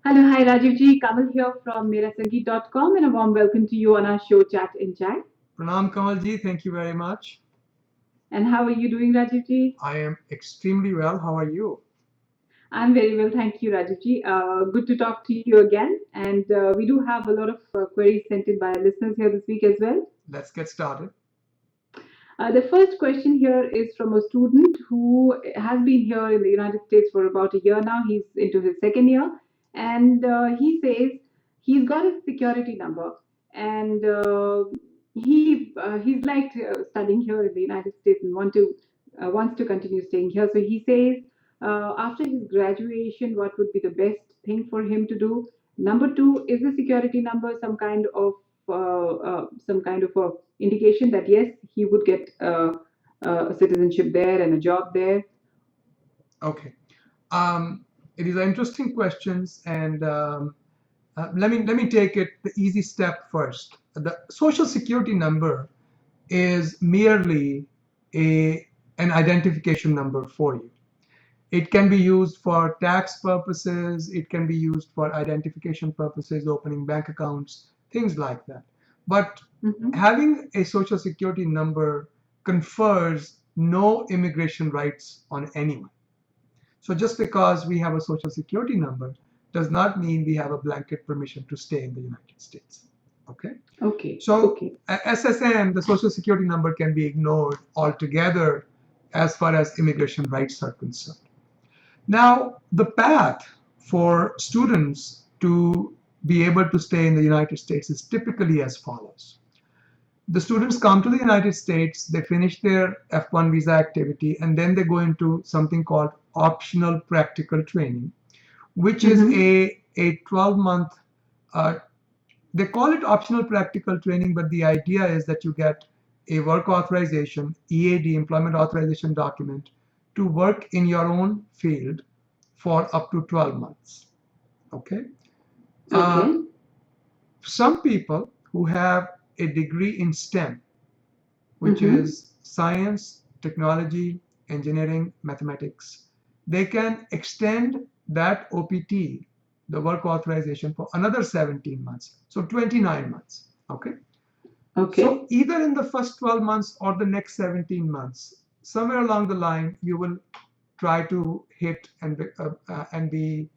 Hello, hi Rajivji. Kamal here from merasangeet.com and a warm welcome to you on our show Chat in Chai. Pranam Kamalji, thank you very much. And how are you doing, Rajivji? I am extremely well. How are you? I'm very well, thank you, Rajivji. Good to talk to you again. And we do have a lot of queries sent in by our listeners here this week as well. Let's get started. The first question here is from a student who has been here in the United States for about a year now. He's into his second year, and he says he's got a security number, and he's liked studying here in the United States and wants to continue staying here. So he says after his graduation, what would be the best thing for him to do? Number two, is the security number some kind of a indication that yes, he would get a citizenship there and a job there? Okay. It is an interesting questions, and let me take it the easy step first. The social security number is merely a an identification number for you. It can be used for tax purposes, it can be used for identification purposes, opening bank accounts, things like that. But Mhm. having a social security number confers no immigration rights on anyone. So just because we have a social security number does not mean we have a blanket permission to stay in the United States. Okay? Okay, So okay, SSN, the social security number, can be ignored altogether as far as immigration rights are concerned. Now, the path for students to be able to stay in the United States is typically as follows. The students come to the United States, they finish their F-1 visa activity, and then they go into something called optional practical training, which is mm-hmm. a 12-month, uh, they call it optional practical training, but the idea is that you get a work authorization, EAD, employment authorization document, to work in your own field for up to 12 months. Okay. Uh, Okay, some people who have a degree in STEM, which mm-hmm. is science, technology, engineering, mathematics, they can extend that OPT, the work authorization, for another 17 months. So 29 months. Okay. Okay, So either in the first 12 months or the next 17 months, somewhere along the line, you will try to hit and be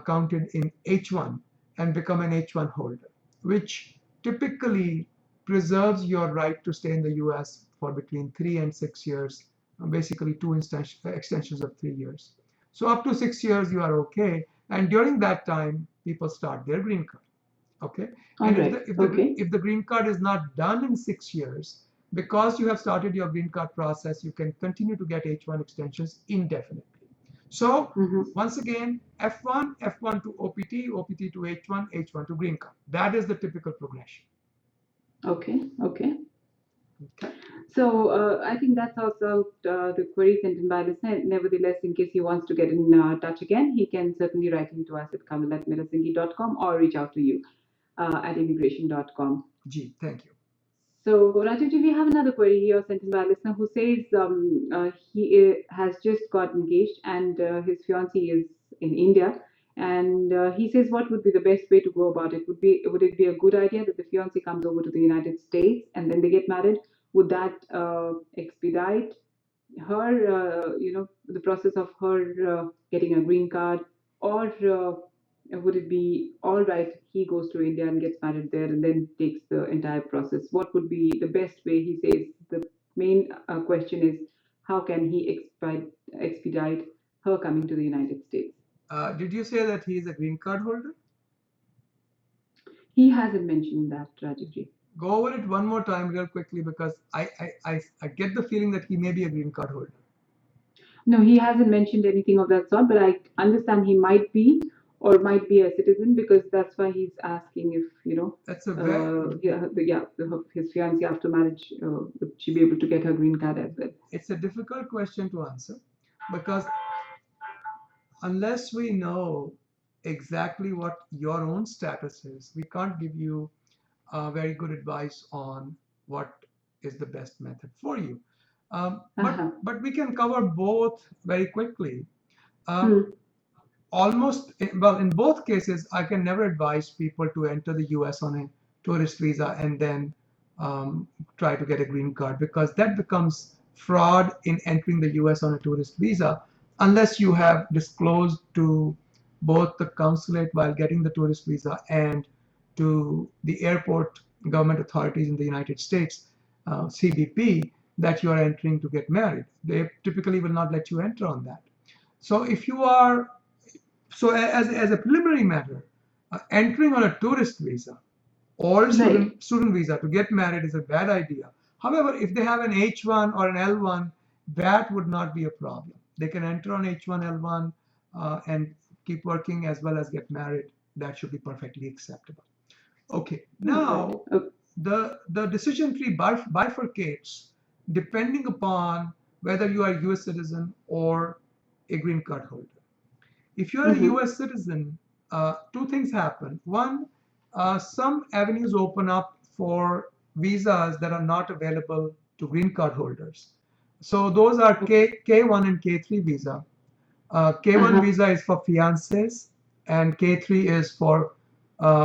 counted in H1 and become an H1 holder, which typically preserves your right to stay in the US for between 3 and 6 years, basically two extensions of 3 years. So up to 6 years, you are okay. And during that time, people start their green card. Okay. all And if right, the if the okay, if the green card is not done in 6 years, because you have started your green card process, you can continue to get H1 extensions indefinitely. So mm-hmm. once again, F1, F1 to OPT, OPT to H1, H1 to green card. That is the typical progression. Okay, okay. Okay. So I think that's also the query sent in by listener. Nevertheless, in case he wants to get in touch again, he can certainly write into us at kamal@merasangeet.com or reach out to you at immigration.com. G, thank you. So, Rajivji, we have another query here sent in by a listener who says he has just got engaged and his fiancée is in India. And he says, what would be the best way to go about it? Would it be a good idea that the fiancée comes over to the United States and then they get married? Would that expedite her, the process of her getting a green card, or would it be all right? He goes to India and gets married there, and then takes the entire process. What would be the best way? He says the main question is how can he expedite her coming to the United States? Did you say that he is a green card holder? He hasn't mentioned that, Rajivji. Go over it one more time real quickly because I get the feeling that he may be a green card holder. No, he hasn't mentioned anything of that sort, but I understand he might be or might be a citizen because that's why he's asking if, That's a very his fiancée after marriage, would she be able to get her green card as well? it's a difficult question to answer because unless we know exactly what your own status is, we can't give you very good advice on what is the best method for you. Uh-huh. But we can cover both very quickly. Um, Hmm. almost, well, in both cases, I can never advise people to enter the US on a tourist visa and then um, try to get a green card, because that becomes fraud in entering the US on a tourist visa unless you have disclosed to both the consulate while getting the tourist visa and to the airport government authorities in the United States, CBP, that you are entering to get married. They typically will not let you enter on that. So if you are so as a preliminary matter, entering on a tourist visa or a Right. student visa to get married is a bad idea. However, if they have an H1 or an L1, that would not be a problem. They can enter on H1, L1, and keep working as well as get married. That should be perfectly acceptable. Okay, All right. now the decision tree bifurcates depending upon whether you are a US citizen or a green card holder. If you're a Mm-hmm. US citizen, two things happen. One, some avenues open up for visas that are not available to green card holders. So those are K1 and K3 visa. K1 Uh-huh. visa is for fiancés, and K3 is for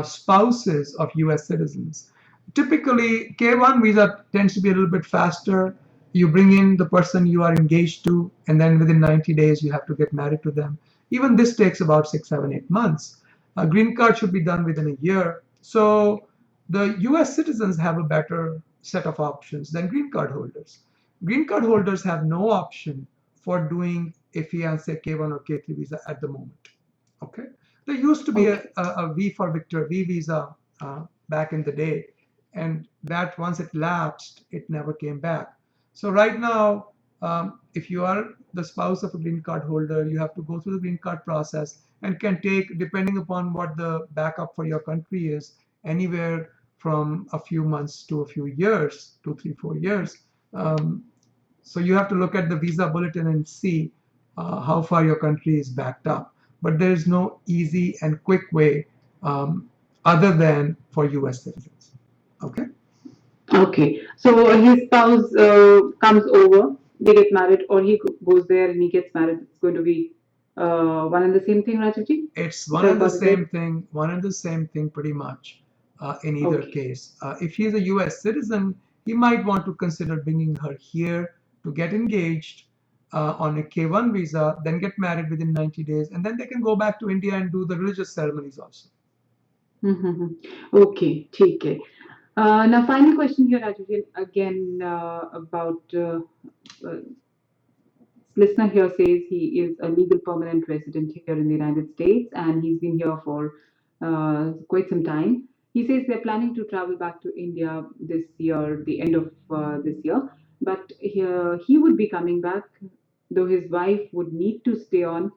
spouses of US citizens. Typically, K1 visa tends to be a little bit faster. You bring in the person you are engaged to, and then within 90 days, you have to get married to them. Even this takes about 6, 7, 8 months. A green card should be done within a year. So the US citizens have a better set of options than green card holders. Green card holders have no option for doing a fiancé K1 or K3 visa at the moment. Okay, there used to be Okay. a V for Victor, V visa back in the day, and that once it lapsed, it never came back. So right now, if you are the spouse of a green card holder, you have to go through the green card process and can take, depending upon what the backup for your country is, anywhere from a few months to a few years, 2, 3, 4 years. Um, so you have to look at the visa bulletin and see how far your country is backed up. But there is no easy and quick way other than for US citizens. Okay? Okay. So his spouse comes over, they get married, or he goes there and he gets married. It's going to be one and the same thing, Rajaji? It's If one I and the got it right? same thing, one and the same thing pretty much in either Okay. case. If he's a US citizen, he might want to consider bringing her here to get engaged on a K1 visa, then get married within 90 days, and then they can go back to India and do the religious ceremonies also. Mm-hmm. Okay, ठीक है. Now, final question here, Rajaji, again about uh, listener here says he is a legal permanent resident here in the United States and he's been here for quite some time. He says they're planning to travel back to India this year, the end of this year, but he would be coming back, though his wife would need to stay on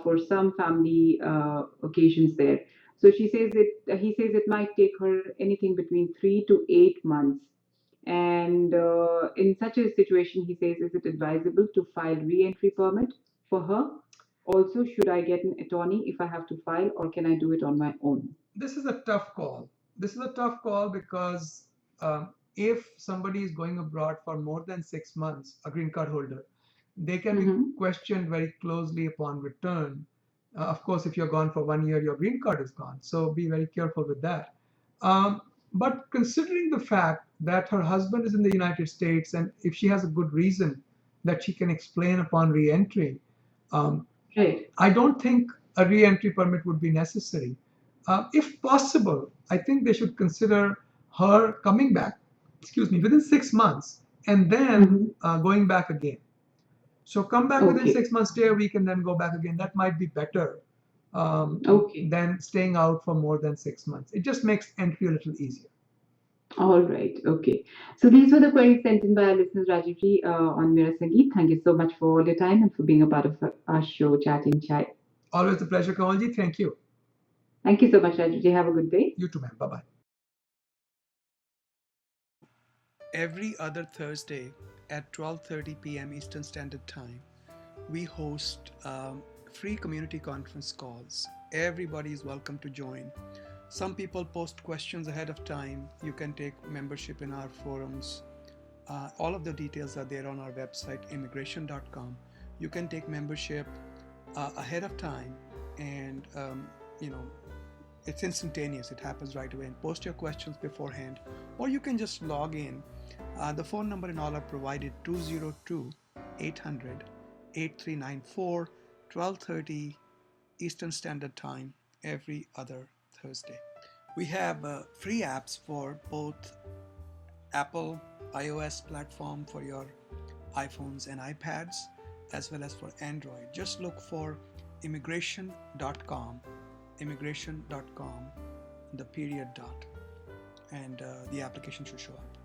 for some family occasions there. So she says it. He says it might take her anything between 3 to 8 months, and in such a situation, he says, is it advisable to file re-entry permit for her? Also, should I get an attorney if I have to file, or can I do it on my own? This is a tough call. This is a tough call because if somebody is going abroad for more than 6 months, a green card holder, they can be Mm-hmm. questioned very closely upon return. Of course, if you're gone for 1 year, your green card is gone. So be very careful with that. Um, but considering the fact that her husband is in the United States, and if she has a good reason that she can explain upon re entry, um, Right. I don't think a re-entry permit would be necessary. If possible, I think they should consider her coming back, excuse me, within 6 months and then Mm-hmm. going back again. So come back within Okay. 6 months, stay a week, and then go back again. That might be better Okay. than staying out for more than 6 months. It just makes entry a little easier. All right. Okay. So these were the queries sent in by our listeners, Rajivji, on Mira Sangeet. Thank you so much for all your time and for being a part of our show, Chatting Chai. Always a pleasure, Kamalji. Thank you. Thank you so much, Rajivji. Have a good day. You too, ma'am. Bye bye. Every other Thursday at 12:30 p.m. Eastern Standard Time, we host free community conference calls. Everybody is welcome to join. Some people post questions ahead of time. You can take membership in our forums. All of the details are there on our website, immigration.com. You can take membership ahead of time and it's instantaneous. It happens right away. And post your questions beforehand, or you can just log in. The phone number and all are provided: 202 800 8394, 12:30 Eastern Standard Time every other Thursday. We have free apps for both Apple iOS platform for your iPhones and iPads, as well as for Android. Just look for immigration.com, the period dot, and the application should show up.